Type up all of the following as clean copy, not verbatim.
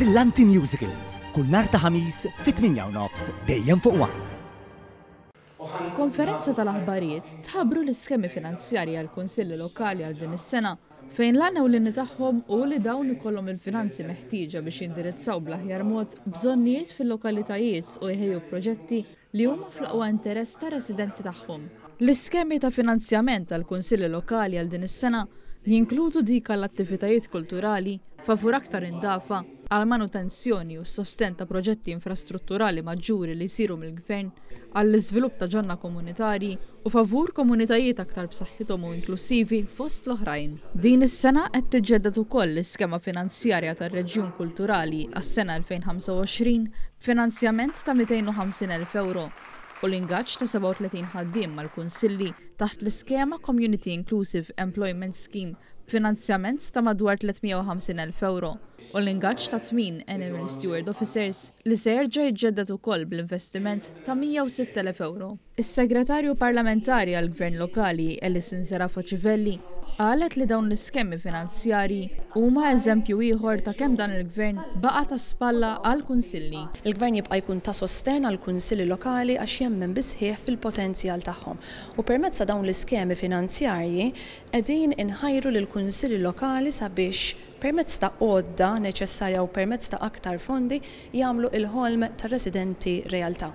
Brillanti Musicals kull nhar ta' ħamis fit-8:30 dejjem fuq One. F'konferenza tal-aħbarijiet tħabbru l-iskemi finanzjarji għall-Kunsilli Lokali għal din is-sena fejn l-għanewlieni tagħhom u li dawn ikollhom il-finanzi meħtieġa biex jindirizzaw bl-aħjar mod bżonnijiet fil-lokalitajiet u jħejju proġetti li huma fl-aqwa interess ta' residenti tagħhom. L-iskemi ta' finanzjament għall-Kunsilli Lokali għal din is-sena jinkludu dik għall-attivitajiet kulturali, favur aktar indafa, għal manutenzjoni u s-sosten ta' proġetti infrastrutturali maġġuri li jsiru mill-Gvern, għall-iżvilupp ta' ġonna komunitari u favur komunitajiet aktar b'saħħithom u inklusivi fost l-oħrajn. Din is-sena qed tiġġedded ukoll l-iskema finanzjarja tar-Reġjun Kulturali għas-sena 2025 b'finanzjament ta' 250,000 euro u l-ingaġġ ta' 37 ħaddiem mal-kunsilli taħt l-iskema Community Inclusive Employment Scheme b'finanzjament ta' madwar 350,000 euro u l-ingaġġ ta' 8 Animal Steward Officers li se jerġa' jiġġedded ukoll bl-investiment ta' 106,000 euro. Is-Segretarju Parlamentari għall-Gvern Lokali Ellison Serafo Civelli qalet li dawn l-iskemi finanzjarji huma eżempju ieħor ta' kemm dan il-Gvern baqa' ta' spalla għall-kunsilli. Il-Gvern jibqa' jkun ta' sosten għall-kunsilli lokali għax jemmen bisħieħ fil-potenzjal tagħhom. U permezz ta' dawn l-iskemi finanzjarji qegħdin inħajru lill-kunsilli lokali sabiex permezz ta' għodda neċessarja u permezz ta' aktar fondi jagħmlu il-ħolm tar-residenti realtà.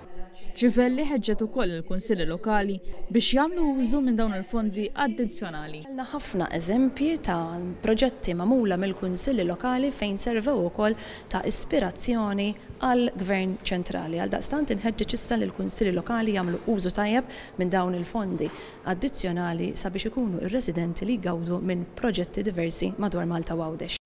Civelli ħeġġet ukoll il-kunsilli lokali biex jagħmlu użu minn dawn il-fondi addizzjonali. Għandna ħafna eżempji ta' proġetti magħmula mill-kunsilli lokali fejn servew ukoll ta' ispirazzjoni għall Gvern ċentrali. Għaldaqstant inħeġġeġ issa li l-kunsilli lokali jagħmlu użu tajjeb minn dawn il-fondi addizzjonali sabiex ikunu ir-residenti li jgawdu minn proġetti diversi madwar Malta u Għawdex.